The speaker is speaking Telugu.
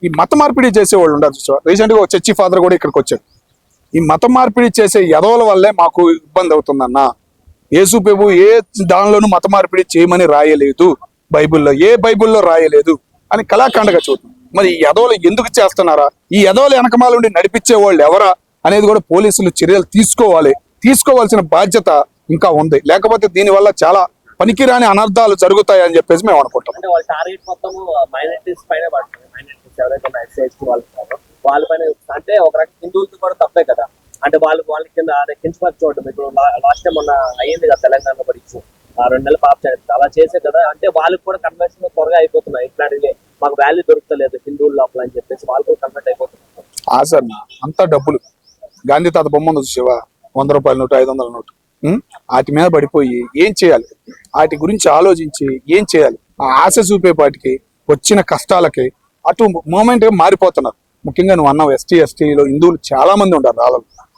ఈ మత మార్పిడి చేసేవాళ్ళు ఉండరు చూసావా. రీసెంట్ గా ఒక చర్చి ఫాదర్ కూడా ఇక్కడికి వచ్చాడు. ఈ మత మార్పిడి చేసే ఎదవల వల్లే మాకు ఇబ్బంది అవుతుందన్న. యేసు ప్రభు ఏ దానిలోనూ మత మార్పిడి చేయమని రాయలేదు, బైబిల్లో రాయలేదు అని కళాఖండగా చూద్దాం. మరి ఈ ఎదవలు ఎందుకు చేస్తున్నారా, ఈ ఎదవలు వెనకమాల నుండి నడిపించే వాళ్ళు ఎవరా అనేది కూడా పోలీసులు చర్యలు తీసుకోవాల్సిన బాధ్యత ఇంకా ఉంది. లేకపోతే దీనివల్ల చాలా పనికిరాని అనర్థాలు జరుగుతాయని చెప్పేసి మేము అనుకుంటాం. అంటే వాళ్ళ టార్గెట్ మొత్తం మైనారిటీస్ పైన పడుతుంది. మైనారిటీస్ ఎవరైతే ఎస్సీ వాళ్ళు ఉన్నారో వాళ్ళ పైన, అంటే ఒక రకం హిందువులతో కూడా తప్పే కదా. అంటే వాళ్ళ కింద కించపరిచి చూడడం. ఇప్పుడు లాస్ట్ టైం మొన్న అయ్యింది కదా తెలంగాణలో కూడా ఇచ్చు 2 నెలల పాప అలా చేసే కదా. అంటే వాళ్ళకి కూడా కన్వర్షన్ త్వరగా అయిపోతున్నాయి. ఇట్లాంటివి మాకు వాల్యూ దొరుకుతలేదు హిందువుల లోపల అని చెప్పేసి వాళ్ళు కూడా కన్వర్ట్ అయిపోతున్నారు. సార్ అంతా డబ్బులు. గాంధీ తాత బొమ్మ ఉంది శివ, 100 రూపాయల నోటు, 500 నోటు, వాటి మీద పడిపోయి ఏం చేయాలి, వాటి గురించి ఆలోచించి ఏం చేయాలి, ఆ ఆశ చూపేపాటికి వచ్చిన కష్టాలకి అటు మూమెంట్ మారిపోతున్నారు. ముఖ్యంగా నువ్వు అన్నావు ఎస్టీలో హిందువులు చాలా మంది ఉంటారు.